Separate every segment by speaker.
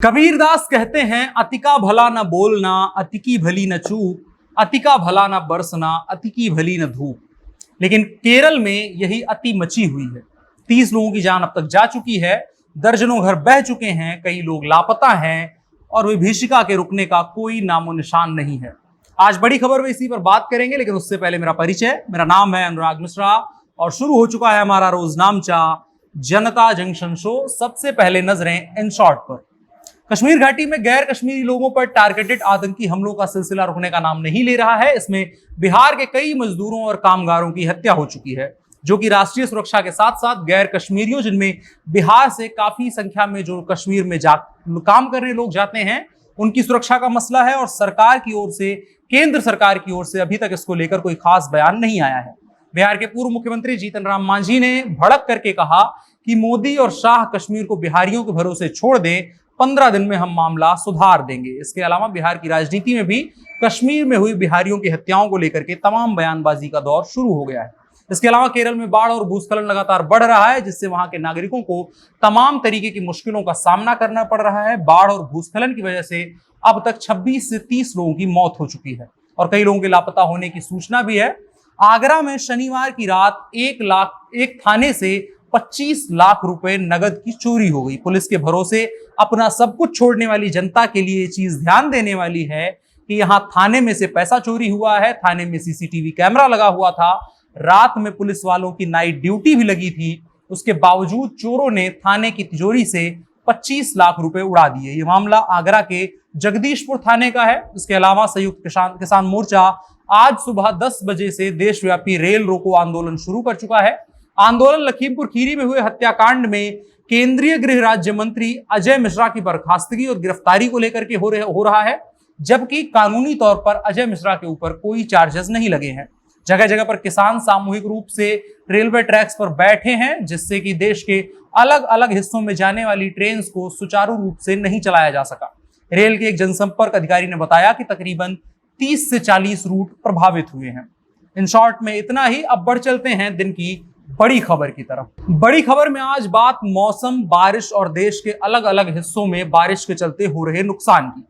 Speaker 1: कबीरदास कहते हैं अति का भला न बोलना, अति की भली न चूक, अति का भला न बरसना, अति की भली न धूप। लेकिन केरल में यही अति मची हुई है। 30 लोगों की जान अब तक जा चुकी है, दर्जनों घर बह चुके हैं, कई लोग लापता हैं और विभीषिका के रुकने का कोई नामो निशान नहीं है। आज बड़ी खबर में इसी पर बात करेंगे, लेकिन उससे पहले मेरा परिचय। मेरा नाम है अनुराग मिश्रा और शुरू हो चुका है हमारा रोजनामचा जनता जंक्शन शो। सबसे पहले नजरें इन शॉर्ट पर। कश्मीर घाटी में गैर कश्मीरी लोगों पर टारगेटेड आतंकी हमलों का सिलसिला रुकने का नाम नहीं ले रहा है। इसमें बिहार के कई मजदूरों और कामगारों की हत्या हो चुकी है, जो कि राष्ट्रीय सुरक्षा के साथ साथ गैर कश्मीरियों, जिनमें बिहार से काफी संख्या में जो कश्मीर में काम करने लोग जाते हैं, उनकी सुरक्षा का मसला है। और सरकार की ओर से, केंद्र सरकार की ओर से अभी तक इसको लेकर कोई खास बयान नहीं आया है। बिहार के पूर्व मुख्यमंत्री जीतन राम मांझी ने भड़क करके कहा कि मोदी और शाह कश्मीर को बिहारियों के भरोसे छोड़ दें, 15 दिन में हम मामला सुधार देंगे। इसके अलावा बिहार की राजनीति में भी कश्मीर में हुई बिहारियों की हत्याओं को लेकर के तमाम बयानबाजी का दौर शुरू हो गया है। इसके अलावा केरल में बाढ़ और भूस्खलन लगातार बढ़ रहा है, जिससे वहां के नागरिकों को तमाम तरीके की मुश्किलों का सामना करना पड़ रहा है। बाढ़ और भूस्खलन की वजह से अब तक 26 से 30 लोगों की मौत हो चुकी है और कई लोगों के लापता होने की सूचना भी है। आगरा में शनिवार की रात एक थाने से 25 लाख रुपए नगद की चोरी हो गई। पुलिस के भरोसे अपना सब कुछ छोड़ने वाली जनता के लिए ये चीज ध्यान देने वाली है कि यहाँ थाने में से पैसा चोरी हुआ है, थाने में सीसीटीवी कैमरा लगा हुआ था, रात में पुलिस वालों की नाइट ड्यूटी भी लगी थी। उसके बावजूद चोरों ने थाने की तिजोरी से 25 लाख रुपए उड़ा दिए। ये मामला आगरा के जगदीशपुर थाने का है। इसके अलावा संयुक्त किसान मोर्चा आज सुबह 10 बजे से देशव्यापी रेल रोको आंदोलन शुरू कर चुका है। आंदोलन लखीमपुर खीरी में हुए हत्याकांड में केंद्रीय गृह राज्य मंत्री अजय मिश्रा की बर्खास्तगी और गिरफ्तारी को लेकर के हो रहा है, जबकि कानूनी तौर पर अजय मिश्रा के ऊपर कोई चार्जेस नहीं लगे हैं। जगह जगह पर किसान सामूहिक रूप से रेलवे ट्रैक्स पर बैठे हैं, जिससे कि देश के अलग अलग हिस्सों में जाने वाली ट्रेन को सुचारू रूप से नहीं चलाया जा सका। रेल के एक जनसंपर्क अधिकारी ने बताया कि तकरीबन 30 से 40 रूट प्रभावित हुए हैं। इन शॉर्ट में इतना ही। अब बढ़ चलते हैं दिन की बड़ी खबर की तरफ। बड़ी खबर में आज बात मौसम, बारिश और देश के अलग अलग हिस्सों में बारिश के चलते हो रहे नुकसान की।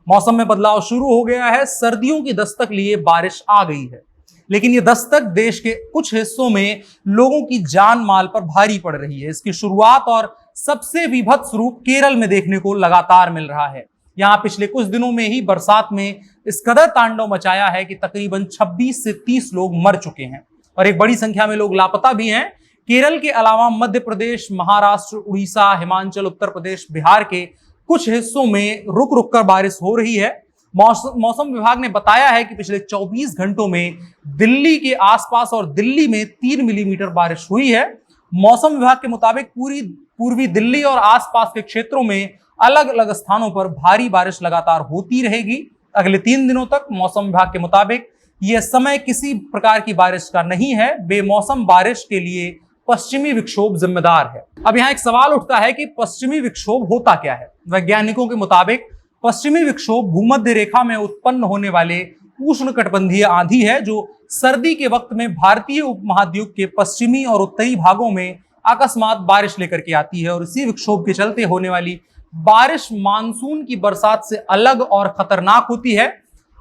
Speaker 1: मौसम में बदलाव शुरू हो गया है, सर्दियों की दस्तक लिए बारिश आ गई है, लेकिन ये दस्तक देश के कुछ हिस्सों में लोगों की जान माल पर भारी पड़ रही है। इसकी शुरुआत और सबसे विभत्स रूप केरल में देखने को लगातार मिल रहा है। यहाँ पिछले कुछ दिनों में ही बरसात में इस कदर तांडव मचाया है कि तकरीबन 26 से 30 लोग मर चुके हैं और एक बड़ी संख्या में लोग लापता भी हैं। केरल के अलावा मध्य प्रदेश, महाराष्ट्र, उड़ीसा, हिमाचल, उत्तर प्रदेश, बिहार के कुछ हिस्सों में रुक रुक कर बारिश हो रही है। मौसम विभाग ने बताया है कि पिछले 24 घंटों में दिल्ली के आसपास और दिल्ली में 3 मिलीमीटर बारिश हुई है। मौसम विभाग के मुताबिक पूर्वी दिल्ली और आसपास के क्षेत्रों में अलग अलग स्थानों पर भारी बारिश लगातार होती रहेगी अगले 3 दिनों तक। मौसम विभाग के मुताबिक यह समय किसी प्रकार की बारिश का नहीं है। बेमौसम बारिश के लिए पश्चिमी विक्षोभ जिम्मेदार है। अब यहाँ एक सवाल उठता है कि पश्चिमी विक्षोभ होता क्या है। वैज्ञानिकों के मुताबिक पश्चिमी विक्षोभ भूमध्य रेखा में उत्पन्न होने वाले उष्णकटिबंधीय आंधी है, जो सर्दी के वक्त में भारतीय उपमहाद्वीप के पश्चिमी और उत्तरी भागों में अकस्मात बारिश लेकर के आती है। और इसी विक्षोभ के चलते होने वाली बारिश मानसून की बरसात से अलग और खतरनाक होती है।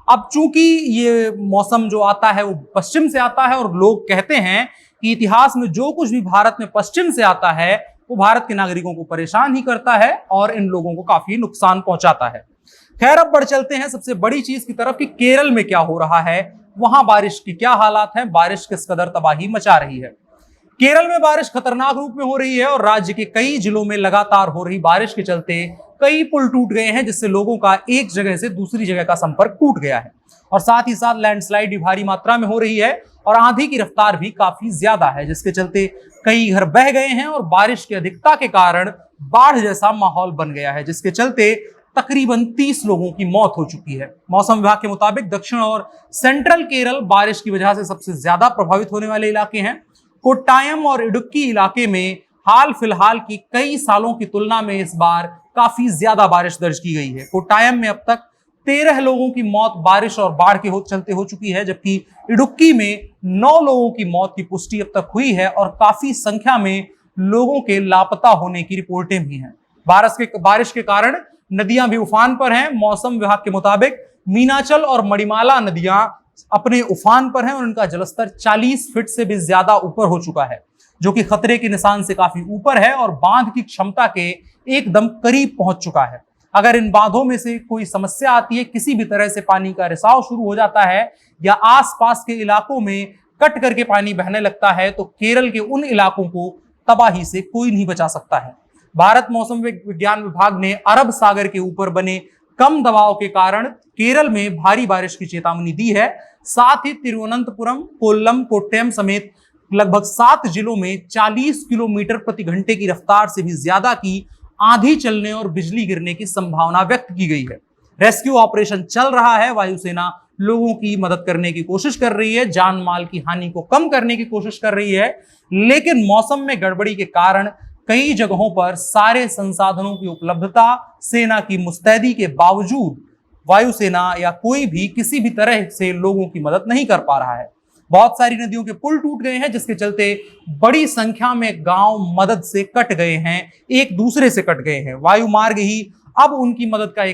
Speaker 1: अब चूंकि ये मौसम जो आता है वो पश्चिम से आता है और लोग कहते हैं कि इतिहास में जो कुछ भी भारत में पश्चिम से आता है वो भारत के नागरिकों को परेशान ही करता है और इन लोगों को काफी नुकसान पहुंचाता है। खैर, अब बढ़ चलते हैं सबसे बड़ी चीज की तरफ कि केरल में क्या हो रहा है, वहां बारिश की क्या हालात हैं, बारिश किस कदर तबाही मचा रही है। केरल में बारिश खतरनाक रूप में हो रही है और राज्य के कई जिलों में लगातार हो रही बारिश के चलते कई पुल टूट गए हैं, जिससे लोगों का एक जगह से दूसरी जगह का संपर्क टूट गया है। और साथ ही साथ लैंडस्लाइड भी भारी मात्रा में हो रही है और आंधी की रफ्तार भी काफी ज्यादा है, जिसके चलते कई घर बह गए हैं और बारिश की अधिकता के कारण बाढ़ जैसा माहौल बन गया है, जिसके चलते तकरीबन 30 लोगों की मौत हो चुकी है। मौसम विभाग के मुताबिक दक्षिण और सेंट्रल केरल बारिश की वजह से सबसे ज्यादा प्रभावित होने वाले इलाके हैं। कोट्टायम और इडुक्की इलाके में हाल फिलहाल की कई सालों की तुलना में इस बार काफी ज्यादा बारिश दर्ज की गई है। कोट्टायम में अब तक 13 लोगों की मौत बारिश और बाढ़ के चलते हो चुकी है, जबकि इडुक्की में 9 लोगों की मौत की पुष्टि अब तक हुई है और काफी संख्या में लोगों के लापता होने की रिपोर्टें भी हैं। बारिश के कारण नदियां भी उफान पर हैं। मौसम विभाग के मुताबिक मीनाचल और मणिमाला नदियां अपने उफान पर हैं और उनका जलस्तर 40 फीट से भी ज्यादा ऊपर हो चुका है, जो कि खतरे के निशान से काफी ऊपर है और बांध की क्षमता के एकदम करीब पहुंच चुका है। अगर इन बांधों में से कोई समस्या आती है, किसी भी तरह से पानी का रिसाव शुरू हो जाता है या आसपास के इलाकों में कट करके पानी बहने लगता है, तो केरल के उन इलाकों को तबाही से कोई नहीं बचा सकता है। भारत मौसम विज्ञान विभाग ने अरब सागर के ऊपर बने कम दबाव के कारण केरल में भारी बारिश की चेतावनी दी है। साथ ही तिरुवनंतपुरम, कोल्लम, कोट्टयम समेत लगभग 7 जिलों में 40 किलोमीटर प्रति घंटे की रफ्तार से भी ज्यादा की आंधी चलने और बिजली गिरने की संभावना व्यक्त की गई है। रेस्क्यू ऑपरेशन चल रहा है। वायुसेना लोगों की मदद करने की कोशिश कर रही है, जान माल की हानि को कम करने की कोशिश कर रही है, लेकिन मौसम में गड़बड़ी के कारण कई जगहों पर सारे संसाधनों की उपलब्धता, सेना की मुस्तैदी के बावजूद वायुसेना या कोई भी किसी भी तरह से लोगों की मदद नहीं कर पा रहा है। बहुत सारी नदियों के पुल टूट गए हैं, जिसके चलते बड़ी संख्या में गांव मदद से कट गए हैं, एक दूसरे से कट गए हैं। वायु मार्ग ही अब उनकी मदद का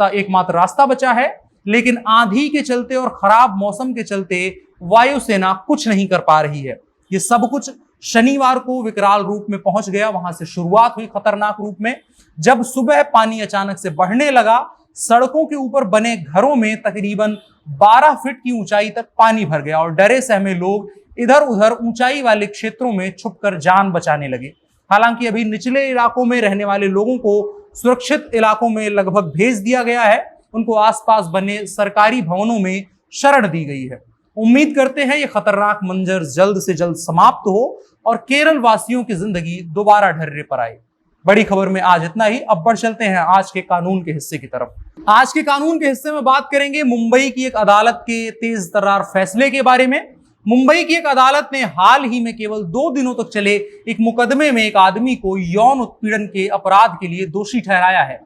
Speaker 1: एकमात्र रास्ता बचा है, लेकिन आंधी के चलते और खराब मौसम के चलते वायुसेना कुछ नहीं कर पा रही है। ये सब कुछ शनिवार को विकराल रूप में पहुंच गया। वहां से शुरुआत हुई खतरनाक रूप में, जब सुबह पानी अचानक से बढ़ने लगा। सड़कों के ऊपर बने घरों में तकरीबन 12 फीट की ऊंचाई तक पानी भर गया और डरे सहमे लोग इधर उधर ऊंचाई वाले क्षेत्रों में छुपकर जान बचाने लगे। हालांकि अभी निचले इलाकों में रहने वाले लोगों को सुरक्षित इलाकों में लगभग भेज दिया गया है। उनको आसपास बने सरकारी भवनों में शरण दी गई है। उम्मीद करते हैं ये खतरनाक मंजर जल्द से जल्द समाप्त हो और केरल वासियों की जिंदगी दोबारा ढर्रे पर आए। बड़ी खबर में आज इतना ही। अब बढ़ चलते हैं आज के कानून के हिस्से की तरफ। आज के कानून के हिस्से में बात करेंगे मुंबई की एक अदालत के तेज तर्रार फैसले के बारे में। मुंबई की एक अदालत ने हाल ही में केवल 2 दिनों तक चले एक मुकदमे में एक आदमी को यौन उत्पीड़न के अपराध के लिए दोषी ठहराया है,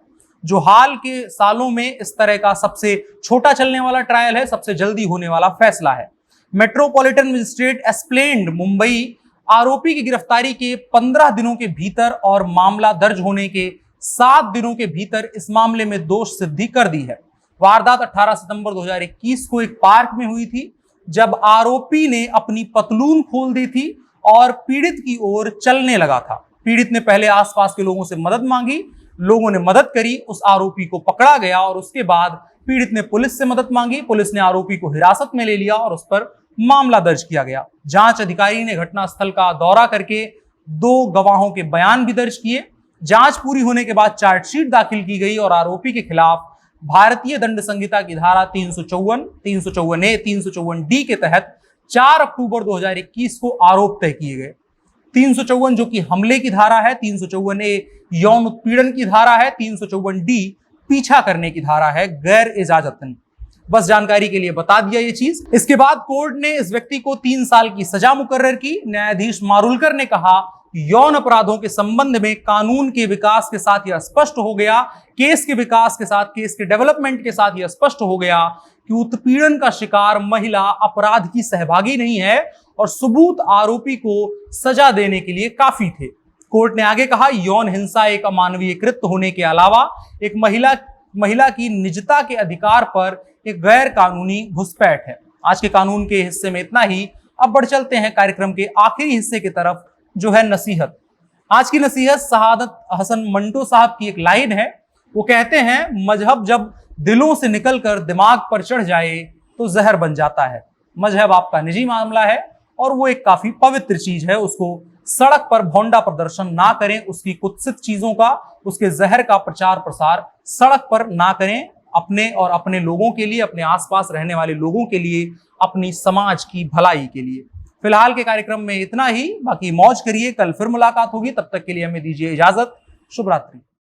Speaker 1: जो हाल के सालों में इस तरह का सबसे छोटा चलने वाला ट्रायल है, सबसे जल्दी होने वाला फैसला है। मेट्रोपॉलिटन मजिस्ट्रेट एस्प्लेन्ड मुंबई आरोपी की गिरफ्तारी के 15 दिनों के भीतर और मामला दर्ज होने के 7 दिनों के भीतर इस मामले में दोष सिद्धि कर दी है। वारदात 18 सितंबर 2021 को एक पार्क में हुई थी, जब आरोपी ने अपनी पतलून खोल दी थी और पीड़ित की ओर चलने लगा था। पीड़ित ने पहले आसपास के लोगों से मदद मांगी, लोगों ने मदद करी, उस आरोपी को पकड़ा गया और उसके बाद पीड़ित ने पुलिस से मदद मांगी। पुलिस ने आरोपी को हिरासत में ले लिया और उस पर मामला दर्ज किया गया। जांच अधिकारी ने घटनास्थल का दौरा करके 2 गवाहों के बयान भी दर्ज किए। जांच पूरी होने के बाद चार्जशीट दाखिल की गई और आरोपी के खिलाफ भारतीय दंड संहिता की धारा 354, 354A, 354D के तहत 4 अक्टूबर 2021 को आरोप तय किए गए। 354 जो कि हमले की धारा है, 354A यौन उत्पीड़न की धारा है, 354D पीछा करने की धारा है, गैर इजाजतन। बस जानकारी के लिए बता दिया ये चीज। इसके बाद कोर्ट ने इस व्यक्ति को 3 साल की सजा मुकर्रर की। न्यायाधीश मारुलकर ने कहा, यौन अपराधों के संबंध में कानून के विकास के साथ यह स्पष्ट हो गया, केस के विकास के साथ, केस के डेवलपमेंट के साथ यह स्पष्ट हो गया कि उत्पीड़न का शिकार महिला अपराध की सहभागी नहीं है और सबूत आरोपी को सजा देने के लिए काफी थे। कोर्ट ने आगे कहा, यौन हिंसा एक अमानवीय कृत्य होने के अलावा एक महिला की निजता के अधिकार पर एक गैर कानूनी घुसपैठ है। आज के कानून के हिस्से में इतना ही। अब बढ़ चलते हैं कार्यक्रम के आखिरी हिस्से की तरफ, जो है नसीहत। आज की नसीहत शहादत हसन मंटो साहब की एक लाइन है। वो कहते हैं, मजहब जब दिलों से निकलकर दिमाग पर चढ़ जाए तो जहर बन जाता है। मजहब आपका निजी मामला है और वो एक काफी पवित्र चीज है। उसको सड़क पर भोंडा प्रदर्शन ना करें, उसकी कुत्सित चीजों का, उसके जहर का प्रचार प्रसार सड़क पर ना करें। अपने और अपने लोगों के लिए, अपने आसपास रहने वाले लोगों के लिए, अपनी समाज की भलाई के लिए। फिलहाल के कार्यक्रम में इतना ही। बाकी मौज करिए, कल फिर मुलाकात होगी। तब तक के लिए हमें दीजिए इजाजत। शुभ रात्रि।